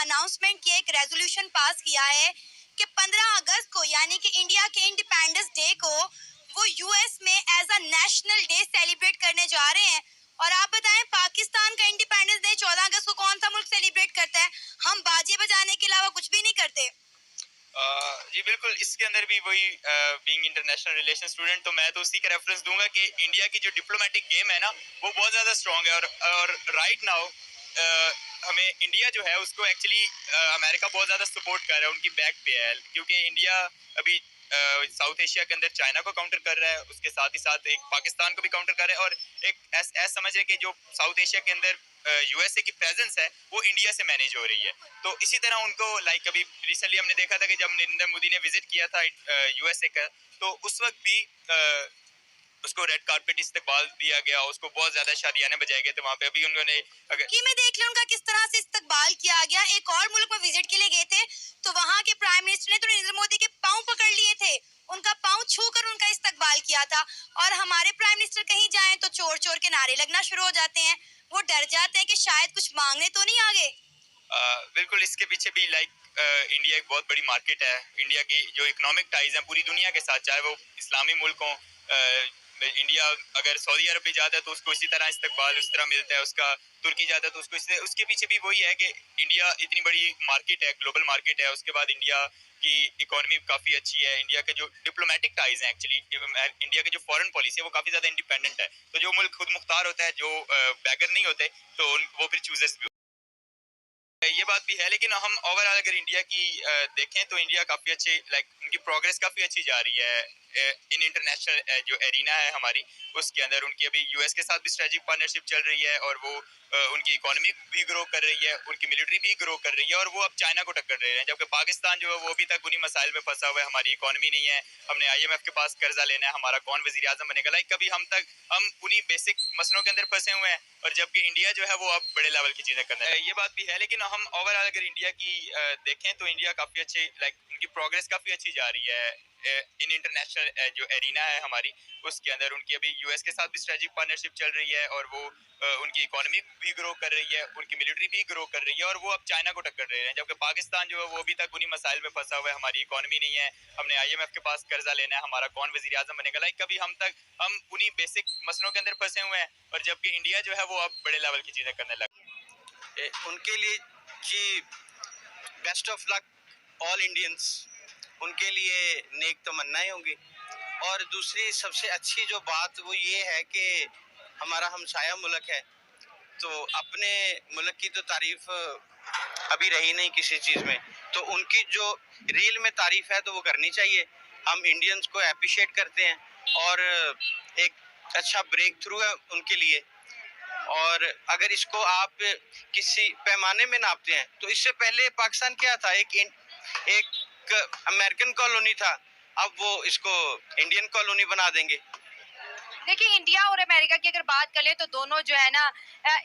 Announcement किया, एक resolution pass किया है कि 15 अगस्त को यानी कि इंडिया के इंडिपेंडेंस डे को वो यूएस में as a national day celebrate करने जा रहे हैं। और आप बताएं, पाकिस्तान का इंडिपेंडेंस डे 14 अगस्त को कौन सा मुल्क सेलिब्रेट करता है? हम बाजे बजाने के अलावा कुछ भी नहीं करते। जी बिल्कुल, इसके अंदर भी वही बीइंग इंटरनेशनल रिलेशन स्टूडेंट, तो मैं तो उसी का रेफरेंस दूंगा कि इंडिया की जो डिप्लोमेटिक गेम है ना, वो बहुत ज़्यादा स्ट्रॉन्ग है। और राइट नाउ हमें इंडिया जो है उसको एक्चुअली अमेरिका बहुत ज़्यादा सपोर्ट कर रहा है, उनकी बैक पे है, क्योंकि इंडिया अभी साउथ एशिया के अंदर चाइना को काउंटर कर रहा है, उसके साथ ही साथ एक पाकिस्तान को भी काउंटर कर रहा है, और एक ऐसा समझ रहे कि जो साउथ एशिया के अंदर यूएसए की प्रेजेंस है वो इंडिया से मैनेज हो रही है। तो इसी तरह उनको लाइक अभी रिसेंटली हमने देखा था कि जब नरेंद्र मोदी ने विजिट किया था यूएसए का, तो उस वक्त भी उसको रेड कारपेट इस्तकबाल दिया गया, उसको बहुत ज्यादा शादियाने बजाए गए थे वहाँ पे। अभी उन्होंने कि मैं देख लूं उनका किस तरह से इस्तकबाल किया गया। एक और मुल्क में विजिट के लिए गए थे तो वहाँ के प्राइम मिनिस्टर ने तो नरेंद्र मोदी के पांव पकड़ लिए थे, उनका पांव छूकर उनका इस्तकबाल किया था। और हमारे प्राइम मिनिस्टर कहीं जाएं तो चोर चोर के नारे लगना शुरू हो जाते हैं, वो डर जाते हैं कि शायद कुछ मांगने तो नहीं आगे। बिल्कुल, इसके पीछे भी लाइक इंडिया एक बहुत बड़ी मार्केट है। इंडिया की जो इकोनॉमिक टाइज हैं पूरी दुनिया के साथ, चाहे वो इस्लामी मुल्क हों, इंडिया अगर सऊदी अरब भी जाता है तो उसको इसी तरह इस्तकबाल उस तरह मिलता है, उसका तुर्की जाता है तो उसको इसी, उसके पीछे भी वही है कि इंडिया इतनी बड़ी मार्केट है, ग्लोबल मार्केट है। उसके बाद इंडिया की इकोनॉमी काफ़ी अच्छी है, इंडिया के जो डिप्लोमेटिक टाइज हैं एक्चुअली, इंडिया की जो फॉरेन पॉलिसी है वो काफ़ी ज़्यादा इंडिपेंडेंट है। तो जो मुल्क खुद मुख्तार होता है, जो बैगर नहीं होते, तो वो फिर चूजर्स भी। ये बात भी है, लेकिन हम ओवरऑल अगर इंडिया की देखें तो इंडिया काफ़ी अच्छी, लाइक उनकी प्रोग्रेस काफ़ी अच्छी जा रही है इन इंटरनेशनल जो एरिना है हमारी, उसके अंदर उनकी अभी यूएस के साथ भी स्ट्रेटेजिक पार्टनरशिप चल रही है, और वो उनकी इकोनॉमी भी ग्रो कर रही है, उनकी मिलिट्री भी ग्रो कर रही है, और वो अब चाइना को टक्कर रहे हैं। जबकि पाकिस्तान जो है वो अभी तक उन्हीं मसाइल में फंसा हुआ है, हमारी इकोनॉमी नहीं है, हमने आईएमएफ के पास कर्जा लेना है, हमारा कौन वजीर आजम बनेगा, लाइक कभी हम उन्हीं बेसिक मसलों के अंदर फंसे हुए हैं। और जबकि इंडिया जो है वो अब बड़े लेवल की चीज़ें करना है। ये बात भी है, लेकिन हम ओवरऑल अगर इंडिया की देखें तो इंडिया काफ़ी अच्छी, लाइक उनकी प्रोग्रेस काफ़ी अच्छी जा रही है इन इंटरनेशनल जो एरिना है हमारी, उसके अंदर उनकी अभी यूएस के साथ भी स्ट्रेटेजिक पार्टनरशिप चल रही है, और वो उनकी इकोनॉमी भी ग्रो कर रही है, उनकी मिलिट्री भी ग्रो कर रही है, और वो अब चाइना को टक्कर रहे हैं। जबकि पाकिस्तान जो है वो अभी तक उन्हीं मसाइल में फंसा हुआ है, हमारी इकोनॉमी नहीं है, हमने आईएमएफ के पास कर्जा लेना है, हमारा कौन वजीर आजम बनेगा, लाइक कभी हम उन्हीं बेसिक मसलों के अंदर फंसे हुए हैं। और जबकि इंडिया जो है वो अब बड़े लेवल की चीज़ें करने लगे। उनके लिए जी best of luck all Indians, उनके लिए नेक तमन्नाएं होंगी। और दूसरी सबसे अच्छी जो बात वो ये है कि हमारा हमसाया मुल्क है, तो अपने मुल्क की तो तारीफ अभी रही नहीं किसी चीज़ में, तो उनकी जो रियल में तारीफ है तो वो करनी चाहिए। हम इंडियंस को अप्रिशिएट करते हैं, और एक अच्छा ब्रेक थ्रू है उनके लिए। और अगर इसको आप किसी पैमाने में नापते हैं तो इससे पहले पाकिस्तान क्या था, एक अमेरिकन कॉलोनी था, अब वो इसको इंडियन कॉलोनी बना देंगे। देखिए, इंडिया और अमेरिका की अगर बात करें तो दोनों जो है ना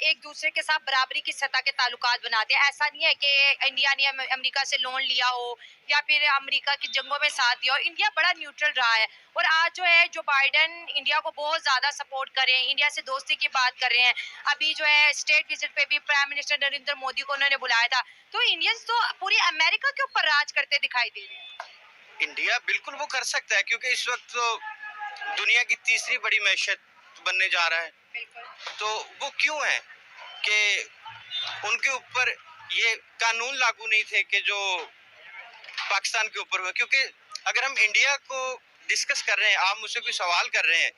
एक दूसरे के साथ बराबरी की सतह के ताल्लुकात बनाते हैं। ऐसा नहीं है कि इंडिया ने अमेरिका से लोन लिया हो या फिर अमेरिका की जंगों में साथ दिया हो। इंडिया बड़ा न्यूट्रल रहा है, और आज जो है जो बाइडेन इंडिया को बहुत ज्यादा सपोर्ट कर रहे हैं, इंडिया से दोस्ती की बात कर रहे हैं। अभी जो है स्टेट विजिट पे भी प्राइम मिनिस्टर नरेंद्र मोदी को उन्होंने बुलाया था। तो इंडियंस तो पूरी अमेरिका के ऊपर राज करते दिखाई दे रहे हैं। इंडिया बिल्कुल वो कर सकता है, क्योंकि इस वक्त तो दुनिया की तीसरी बड़ी मैशत बनने जा रहा है। तो वो क्यों है कि उनके ऊपर ये कानून लागू नहीं थे कि जो पाकिस्तान के ऊपर हुए। क्योंकि अगर हम इंडिया को डिस्कस कर रहे हैं, आप मुझसे कोई सवाल कर रहे हैं,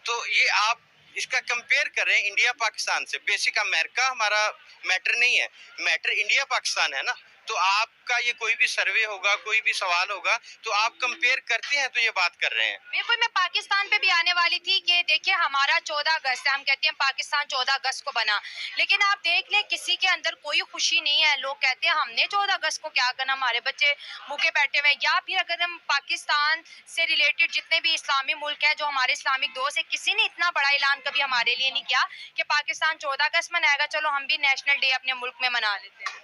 तो ये आप इसका कंपेयर कर रहे हैं इंडिया पाकिस्तान से। बेसिक अमेरिका हमारा मैटर नहीं है, मैटर इंडिया पाकिस्तान है ना। तो आपका ये कोई भी सर्वे होगा, कोई भी सवाल होगा, तो आप कंपेयर करते हैं तो ये बात कर रहे हैं। बिल्कुल, मैं पाकिस्तान पे भी आने वाली थी कि देखिए हमारा 14 अगस्त है, हम कहते हैं पाकिस्तान 14 अगस्त को बना, लेकिन आप देख लें किसी के अंदर कोई खुशी नहीं है। लोग कहते हैं हमने 14 अगस्त को क्या करना, हमारे बच्चे भूखे बैठे हुए हैं। या फिर अगर हम पाकिस्तान से रिलेटेड जितने भी इस्लामी मुल्क हैं, जो हमारे इस्लामिक दोस्त है, किसी ने इतना बड़ा ऐलान कभी हमारे लिए नहीं किया कि पाकिस्तान 14 अगस्त मनाएगा, चलो हम भी नेशनल डे अपने मुल्क में मना लेते हैं।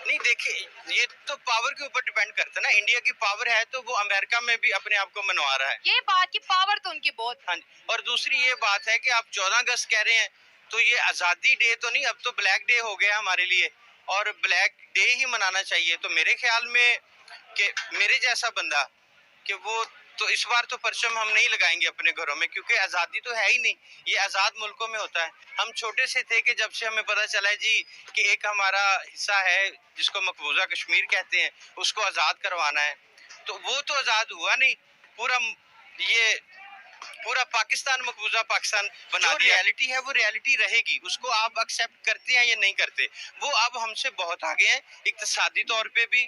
नहीं, देखिए ये तो पावर के ऊपर डिपेंड करता है ना। इंडिया की पावर है तो वो अमेरिका में भी अपने आप को मनवा रहा है। ये बात की पावर तो उनकी बहुत। हाँ, और दूसरी ये बात है कि आप 14 अगस्त कह रहे हैं, तो ये आज़ादी डे तो नहीं, अब तो ब्लैक डे हो गया हमारे लिए। और ब्लैक डे ही मनाना चाहिए। तो मेरे ख्याल में कि मेरे जैसा बंदा कि वो तो इस बार तो परचम हम नहीं लगाएंगे अपने घरों में, क्योंकि आज़ादी तो है ही नहीं। ये आज़ाद मुल्कों में होता है। हम छोटे से थे कि जब से हमें पता चला है जी कि एक हमारा हिस्सा है जिसको मकबूजा कश्मीर कहते हैं, उसको आज़ाद करवाना है, तो वो तो आज़ाद हुआ नहीं। ये पूरा पाकिस्तान मकबूजा पाकिस्तान बना दिया। रियलिटी है वो रियलिटी रहेगी, उसको आप एक्सेप्ट करते हैं या नहीं करते। वो अब हमसे बहुत आगे हैं, इक्तिसादी तौर पे भी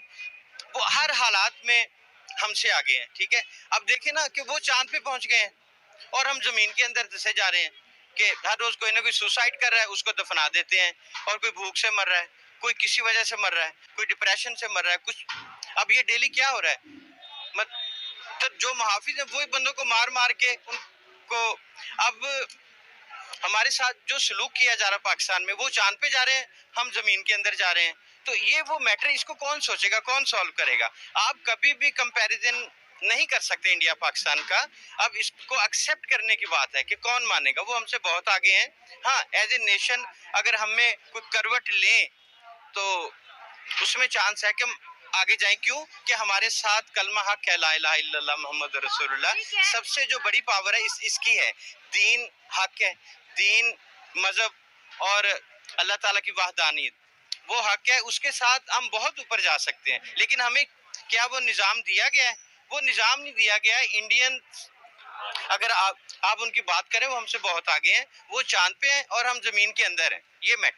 वो हर हालात में हमसे आगे हैं। ठीक है, अब देखें ना कि वो चांद पे पहुंच गए हैं और हम जमीन के अंदर धंसे जा रहे हैं कि हर रोज कोई ना कोई सुसाइड कर रहा है, उसको दफना देते हैं, और कोई भूख से मर रहा है, कोई किसी वजह से मर रहा है, कोई डिप्रेशन से मर रहा है कुछ। अब ये डेली क्या हो रहा है, तो जो मुहाफिज है वही बंदों को मार मार के उनको, अब हमारे साथ जो सलूक किया जा रहा है पाकिस्तान में, वो चांद पे जा रहे हैं, हम जमीन के अंदर जा रहे हैं। तो ये वो मैटर, इसको कौन सोचेगा, कौन सॉल्व करेगा। आप कभी भी कंपैरिजन नहीं कर सकते इंडिया पाकिस्तान का। अब इसको एक्सेप्ट करने की बात है कि कौन मानेगा, वो हमसे बहुत आगे हैं। हाँ, एज ए नेशन अगर हमें कोई करवट लें तो उसमें चांस है कि हम आगे जाएं। क्यों कि हमारे साथ कलमा हक है, ला इलाहा इल्लल्लाह मोहम्मद रसूलुल्लाह। सबसे जो बड़ी पावर है इसकी है, दीन हक है, दीन मजहब और अल्लाह ताला की वहदानियत वो हक है, उसके साथ हम बहुत ऊपर जा सकते हैं। लेकिन हमें क्या वो निज़ाम दिया गया है? वो निज़ाम नहीं दिया गया है। इंडियन अगर आप उनकी बात करें, वो हमसे बहुत आगे हैं, वो चांद पे हैं और हम जमीन के अंदर हैं। ये मैटर